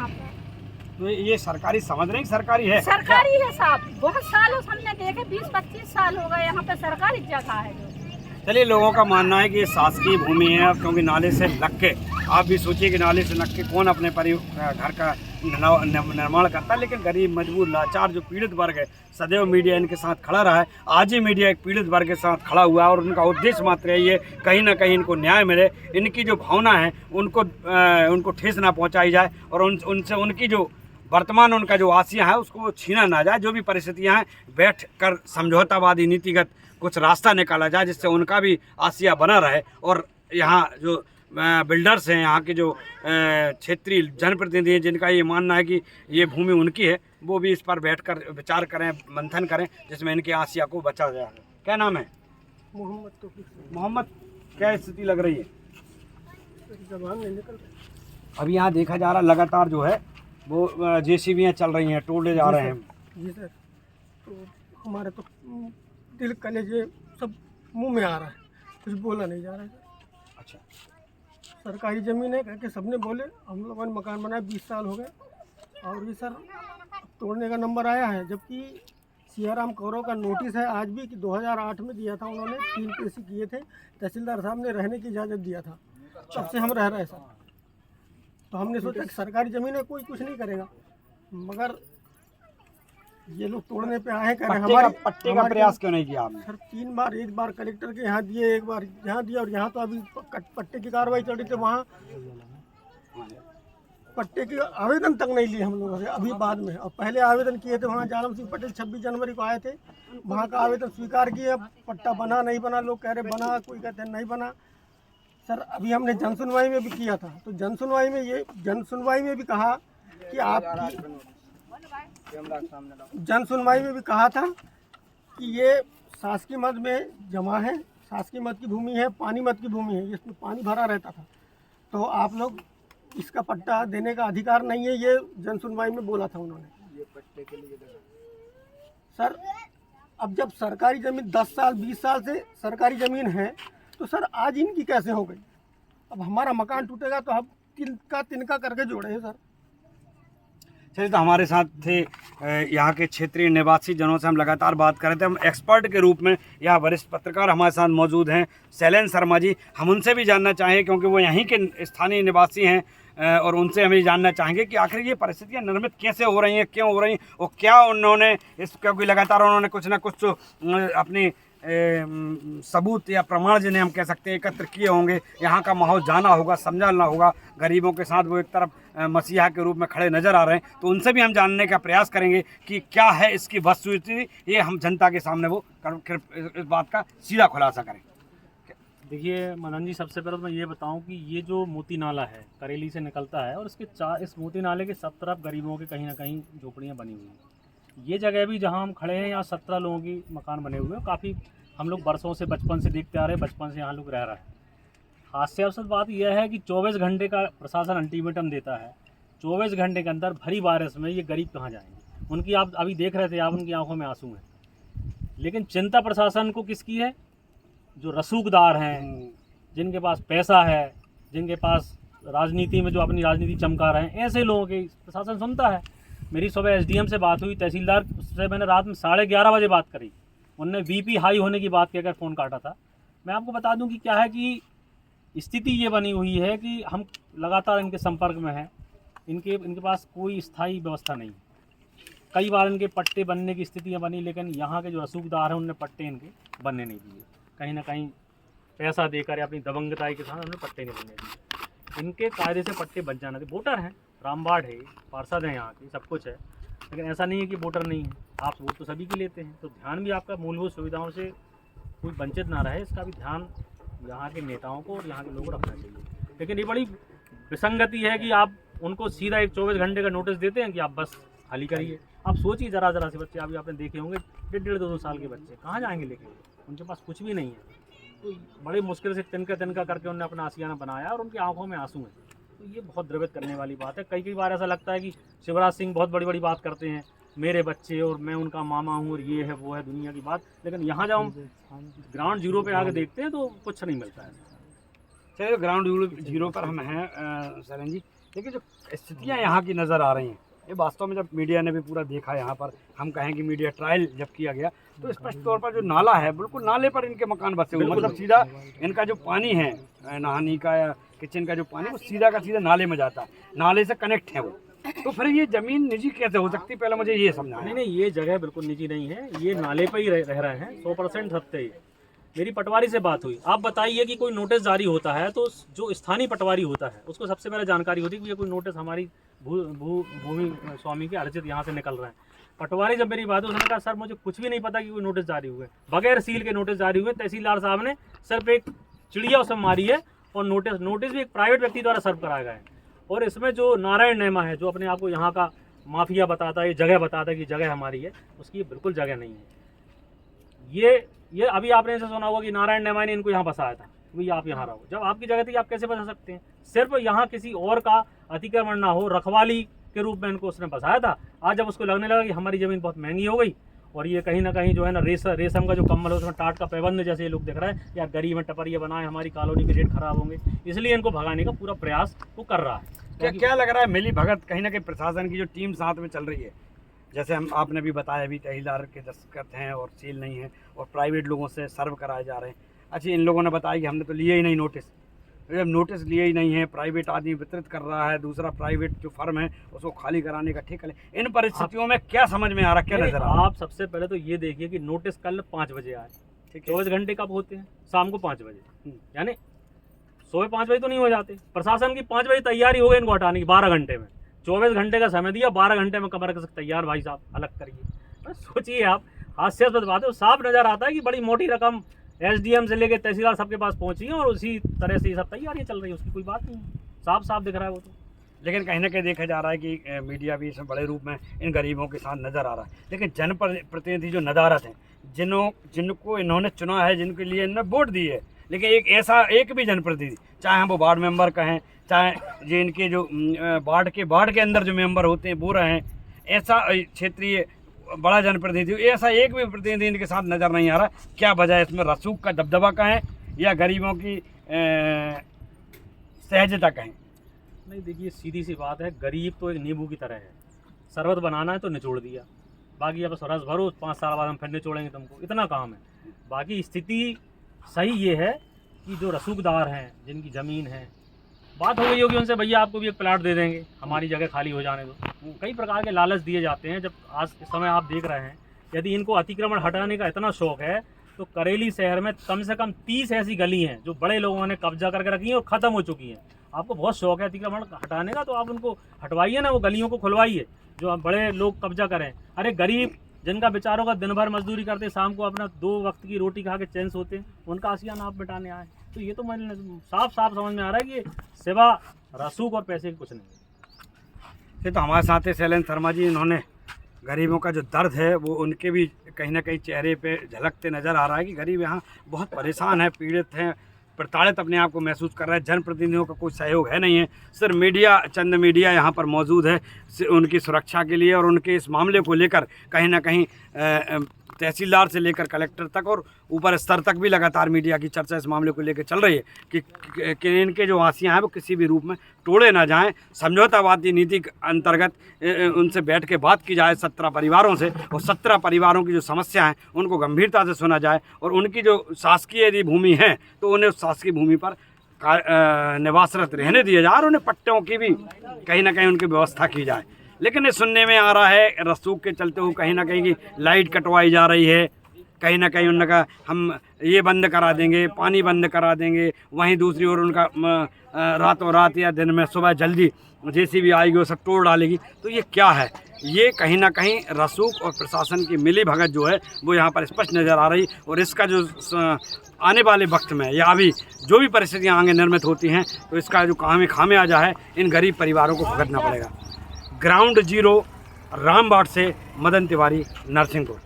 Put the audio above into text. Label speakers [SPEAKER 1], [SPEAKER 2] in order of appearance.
[SPEAKER 1] यहाँ पे।
[SPEAKER 2] तो ये सरकारी समझ रहे हैं कि सरकारी है?
[SPEAKER 1] सरकारी है साहब, बहुत सालों से हमने देखे, 20-25 साल हो गए यहाँ पे सरकारी जगह है जो।
[SPEAKER 2] चलिए, लोगों का मानना है कि ये शासकीय भूमि है, क्योंकि नाले से लग के, आप भी सोचिए कि नाले से लग के कौन अपने घर का निर्माण करता है। लेकिन गरीब, मजबूर, लाचार जो पीड़ित वर्ग है, सदैव मीडिया इनके साथ खड़ा रहा है। आज ही मीडिया एक पीड़ित वर्ग के साथ खड़ा हुआ है और उनका उद्देश्य मात्र है ये, कहीं ना कहीं इनको न्याय मिले, इनकी जो भावना है उनको ठेस ना पहुँचाई जाए और उनसे उनकी जो वर्तमान उनका जो आसिया है उसको छीना ना जाए। जो भी परिस्थितियाँ हैं, बैठ कर समझौतावादी नीतिगत कुछ रास्ता निकाला जाए जिससे उनका भी आसिया बना रहे और यहाँ जो बिल्डर्स हैं, यहाँ के जो क्षेत्रीय जनप्रतिनिधि हैं, जिनका ये मानना है कि ये भूमि उनकी है, वो भी इस पर बैठकर विचार करें, मंथन करें, जिसमें इनके आसिया को बचा जाए। क्या नाम है? मोहम्मद। क्या स्थिति लग रही है? अभी यहाँ देखा जा रहा लगातार जो है वो जेसीबीयाँ चल रही हैं, टोले जा रहे हैं।
[SPEAKER 3] जी सर, तो हमारे तो दिल कलेजे सब मुंह में आ रहा है, कुछ बोला नहीं जा रहा है।
[SPEAKER 2] अच्छा,
[SPEAKER 3] सरकारी ज़मीन है कह के सबने बोले, हम लोगों ने मकान बनाया 20 साल हो गए और ये सर तोड़ने का नंबर आया है, जबकि सियाराम कौरव का नोटिस है आज भी कि 2008 में दिया था उन्होंने, 3 पेशी किए थे, तहसीलदार साहब ने रहने की इजाज़त दिया था, तब से हम रह रहे हैं सर। तो हमने सोचा कि सरकारी ज़मीन है, कोई कुछ नहीं करेगा, मगर ये लोग तोड़ने पे आए कह रहे हैं। हमारे
[SPEAKER 2] पट्टे का प्रयास क्यों नहीं किया आपने?
[SPEAKER 3] सर 3 बार, एक बार कलेक्टर के यहाँ दिए, एक बार यहाँ दिया और यहाँ तो अभी पट्टे की कार्रवाई चल रही थी, वहाँ पट्टे की आवेदन तक नहीं लिए हम लोगों से अभी बाद में। और पहले आवेदन किए थे वहाँ जालम सिंह पटेल 26 जनवरी को आए थे, वहाँ का आवेदन स्वीकार किए, पट्टा बना नहीं बना, लोग कह रहे बना, कोई कहते हैं नहीं बना। सर अभी हमने जनसुनवाई में भी किया था, तो जनसुनवाई में भी कहा कि आपकी जनसुनवाई में भी कहा था कि ये शासकीय मद में जमा है, शासकीय मद की भूमि है, पानी मद की भूमि है, इसमें पानी भरा रहता था, तो आप लोग इसका पट्टा देने का अधिकार नहीं है, ये जनसुनवाई में बोला था उन्होंने। ये पट्टे के लिए सर अब जब सरकारी ज़मीन 10 साल 20 साल से सरकारी ज़मीन है, तो सर आज इनकी कैसे हो गई? अब हमारा मकान टूटेगा तो हम तिनका करके जोड़े हैं सर।
[SPEAKER 2] चलिए, तो हमारे साथ थे यहाँ के क्षेत्रीय निवासी जनों से हम लगातार बात कर रहे थे। हम एक्सपर्ट के रूप में यहाँ वरिष्ठ पत्रकार हमारे साथ मौजूद हैं, शैलेंद्र शर्मा जी। हम उनसे भी जानना चाहेंगे क्योंकि वो यहीं के स्थानीय निवासी हैं और उनसे हमें जानना चाहेंगे कि आखिर ये परिस्थितियाँ निर्मित कैसे हो रही हैं, क्यों हो रही हैं और क्या उन्होंने क्योंकि लगातार उन्होंने कुछ ना कुछ तो अपनी सबूत या प्रमाण जिन्हें हम कह सकते हैं एकत्र किए होंगे। यहाँ का माहौल जाना होगा, समझना होगा। गरीबों के साथ वो एक तरफ मसीहा के रूप में खड़े नज़र आ रहे हैं, तो उनसे भी हम जानने का प्रयास करेंगे कि क्या है इसकी वस्तुस्थिति। ये हम जनता के सामने वो इस बात का सीधा खुलासा करें।
[SPEAKER 4] देखिए मदन जी, सबसे पहले तो मैं ये बताऊं कि ये जो मोती नाला है करेली से निकलता है और इस मोती नाले के सब तरफ गरीबों के कहीं ना कहीं झोपड़ियाँ बनी हुई हैं। ये जगह भी जहां हम खड़े हैं, यहाँ 17 लोगों की मकान बने हुए हैं। काफ़ी हम लोग बरसों से, बचपन से देखते आ रहे हैं, बचपन से यहाँ लोग रह रहे हैं। हास्यास्पद बात यह है कि 24 घंटे का प्रशासन अल्टीमेटम देता है, 24 घंटे के अंदर भरी बारिश में ये गरीब कहाँ जाएंगे? उनकी आप अभी देख रहे थे, आप उनकी आंखों में आंसू हैं। लेकिन चिंता प्रशासन को किसकी है? जो रसूखदार हैं, जिनके पास पैसा है, जिनके पास राजनीति में जो अपनी राजनीति चमका रहे हैं, ऐसे लोगों की प्रशासन सुनता है। मेरी सुबह एसडीएम से बात हुई, तहसीलदार से मैंने रात में 11:30 बजे बात करी, उनने बीपी हाई होने की बात कहकर फ़ोन काटा था। मैं आपको बता दूं कि क्या है कि स्थिति ये बनी हुई है कि हम लगातार इनके संपर्क में हैं, इनके पास कोई स्थायी व्यवस्था नहीं। कई बार इनके पट्टे बनने की स्थितियाँ बनी, लेकिन यहाँ के जो रसूखदार हैं उनने पट्टे इनके बनने नहीं दिए। कहीं ना कहीं पैसा देकर या अपनी दबंगताई के साथ उन्होंने पट्टे नहीं बनने दिए। इनके कायदे से पट्टे बन जाना थे। वोटर हैं, रामबाड़ है, पार्षद हैं यहाँ के, सब कुछ है, लेकिन ऐसा नहीं है कि वोटर नहीं है। आप वोट तो सभी की लेते हैं, तो ध्यान भी आपका मूलभूत सुविधाओं से कोई वंचित ना रहे, इसका भी ध्यान यहाँ के नेताओं को और यहाँ के लोगों को रखना चाहिए। लेकिन ये बड़ी विसंगति है कि आप उनको सीधा एक 24 घंटे का नोटिस देते हैं कि आप बस खाली करिए। आप सोचिए, ज़रा से बच्चे अभी आपने देखे होंगे, 1.5 2 साल के बच्चे कहाँ जाएंगे लेके? उनके पास कुछ भी नहीं है। तो बड़ी मुश्किल से तिनका करके उन्होंने अपना आशियाना बनाया और उनकी आंखों में आंसू हैं। तो ये बहुत द्रवित करने वाली बात है। कई बार ऐसा लगता है कि शिवराज सिंह बहुत बड़ी बात करते हैं, मेरे बच्चे और मैं उनका मामा हूँ और ये है वो है दुनिया की बात, लेकिन यहाँ जब हम ग्राउंड जीरो पे आके देखते हैं तो कुछ नहीं मिलता है।
[SPEAKER 2] चलिए, ग्राउंड जीरो पर हम हैं शरण जी। लेकिन जो स्थितियाँ यहाँ की नज़र आ रही हैं, ये वास्तव में जब मीडिया ने भी पूरा देखा यहाँ पर, हम कहें कि मीडिया ट्रायल जब किया गया, तो स्पष्ट तौर पर जो नाला है बिल्कुल नाले पर इनके मकान बसे हुए, मतलब सीधा इनका जो पानी है नहाने का या किचन का जो पानी वो सीधा का सीधा नाले में जाता है, नाले से कनेक्ट है वो। तो फिर ये ज़मीन निजी कैसे हो सकती है, पहले मुझे ये समझना है।
[SPEAKER 4] नहीं, ये जगह बिल्कुल निजी नहीं है, ये नाले पर ही रह रहे हैं 100% सत्य है। मेरी पटवारी से बात हुई, आप बताइए कि कोई नोटिस जारी होता है तो जो स्थानीय पटवारी होता है उसको सबसे पहले जानकारी होती है कि ये कोई नोटिस हमारी भूमि स्वामी के अर्जित यहाँ से निकल रहा है। पटवारी जब मेरी बात हुई, उसने कहा सर मुझे कुछ भी नहीं पता कि कोई नोटिस जारी हुए, बगैर सील के नोटिस जारी हुए। तहसीलदार साहब ने सिर्फ एक चिड़िया उसमें मारी है और नोटिस भी एक प्राइवेट व्यक्ति द्वारा सर्व कराया गया है। और इसमें जो नारायण नेमा है, जो अपने आप को यहाँ का माफिया बताता है, ये जगह बताता है कि जगह हमारी है, उसकी बिल्कुल जगह नहीं है। ये अभी आपने ऐसा सुना होगा कि नारायण नेमा ने इनको यहाँ बसाया था, भैया आप यहाँ रहो। जब आपकी जगह थी आप कैसे बसा सकते हैं? सिर्फ यहाँ किसी और का अतिक्रमण ना हो, रखवाली के रूप में इनको उसने बसाया था। आज जब उसको लगने लगा कि हमारी ज़मीन बहुत महंगी हो गई और ये कहीं ना कहीं जो है ना रेशम का जो कम्बल है उसमें टाट का पैबंद जैसे ये लोग दिख रहा है, या गरीब में टपरिया बनाए, हमारी कॉलोनी के रेट खराब होंगे, इसलिए इनको भगाने का पूरा प्रयास वो कर रहा है।
[SPEAKER 2] क्या लग रहा है मिली भगत कहीं ना कहीं प्रशासन की जो टीम साथ में चल रही है, जैसे आपने भी बताया अभी तहसीलदार के दस्तखत हैं और सील नहीं है और प्राइवेट लोगों से सर्व कराए जा रहे हैं। अच्छा, इन लोगों ने बताया कि हमने तो लिए ही नहीं नोटिस, जब नोटिस लिए ही नहीं है, प्राइवेट आदमी वितरित कर रहा है, दूसरा प्राइवेट जो फर्म है उसको खाली कराने का ठेका ले। इन परिस्थितियों में क्या समझ में आ रहा, क्या नजर आ रहा?
[SPEAKER 4] आप सबसे पहले तो ये देखिए कि नोटिस कल 5 बजे आए, ठीक है, 24 घंटे कब होते हैं? शाम को 5 बजे, यानी सुबह 5 बजे तो नहीं हो जाते। प्रशासन की 5 बजे तैयारी हो गई इनको हटाने की 12 घंटे में, 24 घंटे का समय दिया, 12 घंटे में कमर रख सकते तैयार, भाई साहब अलग करिए। सोचिए आप, हास्यास्पद बात है, साफ नजर आता है कि बड़ी मोटी रकम एसडीएम से लेकर तहसीलदार सबके पास पहुंची है और उसी तरह से ये सब तैयारियां चल रही है, उसकी कोई बात नहीं, साफ दिख रहा है वो तो।
[SPEAKER 2] लेकिन कहीं ना कहीं देखा जा रहा है कि मीडिया भी इसमें बड़े रूप में इन गरीबों के साथ नज़र आ रहा है। लेकिन जनप्रतिनिधि जो नदारत हैं, जिनको इन्होंने चुना है, जिनके लिए इन्होंने वोट दी है, लेकिन एक भी जनप्रतिनिधि, चाहे हम वो वार्ड मेंबर कहें, चाहे जो इनके जो वार्ड के अंदर जो मेंबर होते हैं वो रहें, ऐसा क्षेत्रीय बड़ा जनप्रतिनिधि, ऐसा एक भी प्रतिनिधि इनके साथ नज़र नहीं आ रहा। क्या वजह है इसमें? रसूख का दबदबा कहें या गरीबों की सहजता कहें?
[SPEAKER 4] नहीं, देखिए सीधी सी बात है, गरीब तो एक नींबू की तरह है, शरबत बनाना है तो निचोड़ दिया, बाकी अब रस भरो, 5 साल बाद हम फिर निचोड़ेंगे तुमको, इतना काम है। बाकी स्थिति सही ये है कि जो रसूखदार हैं, जिनकी ज़मीन है, बात हो गई होगी उनसे, भैया आपको भी एक प्लाट दे देंगे, हमारी जगह खाली हो जाने दो। कई प्रकार के लालच दिए जाते हैं। जब आज इस समय आप देख रहे हैं, यदि इनको अतिक्रमण हटाने का इतना शौक है तो करेली शहर में कम से कम 30 ऐसी गली हैं जो बड़े लोगों ने कब्जा करके रखी हैं और ख़त्म हो चुकी हैं। आपको बहुत शौक है अतिक्रमण हटाने का, तो आप उनको हटवाइए ना, वो गलियों को खुलवाइए जो बड़े लोग कब्जा करें। अरे गरीब जिनका बेचारों का दिन भर मजदूरी करते, शाम को अपना 2 वक्त की रोटी खा के चैन सोते हैं, उनका आसियाना आप मिटाने आए। तो ये तो मैंने साफ समझ में आ रहा है कि सिवा रसूख और पैसे की कुछ नहीं।
[SPEAKER 2] ये तो हमारे साथ है शैलेंद्र शर्मा जी, इन्होंने गरीबों का जो दर्द है वो उनके भी कहीं ना कहीं चेहरे पे झलकते नज़र आ रहा है कि गरीब यहाँ बहुत परेशान है, पीड़ित हैं, प्रताड़ित अपने आप को महसूस कर रहा है। जनप्रतिनिधियों का कोई सहयोग है नहीं है, सिर्फ चंद मीडिया यहाँ पर मौजूद है उनकी सुरक्षा के लिए और उनके इस मामले को लेकर कहीं ना कहीं तहसीलदार से लेकर कलेक्टर तक और ऊपर स्तर तक भी लगातार मीडिया की चर्चा इस मामले को लेकर चल रही है कि इनके जो आसियाँ हैं वो किसी भी रूप में तोड़े ना जाएं। समझौतावादी नीति के अंतर्गत उनसे बैठ के बात की जाए 17 परिवारों से, और 17 परिवारों की जो समस्या हैं उनको गंभीरता से सुना जाए और उनकी जो शासकीय यदि भूमि है तो उन्हें उस शासकीय भूमि पर निवासरत रहने दिया जाए और उन्हें पट्टों की भी कहीं ना कहीं उनकी व्यवस्था की जाए। लेकिन ये सुनने में आ रहा है रसूख के चलते हुए कहीं ना कहीं की लाइट कटवाई जा रही है, कहीं ना कहीं उन्होंने कहा हम ये बंद करा देंगे, पानी बंद करा देंगे, वहीं दूसरी ओर उनका रातों रात या दिन में सुबह जल्दी जेसीबी आएगी वो सब तोड़ डालेगी। तो ये क्या है? ये कहीं ना कहीं रसूख और प्रशासन की मिली भगत जो है वो यहाँ पर स्पष्ट नज़र आ रही, और इसका जो आने वाले वक्त में या अभी जो भी परिस्थितियाँ आगे निर्मित होती हैं तो इसका जो खामियाजा है इन गरीब परिवारों को भुगतना पड़ेगा। ग्राउंड जीरो रामबाड़ से मदन तिवारी, नरसिंहपुर।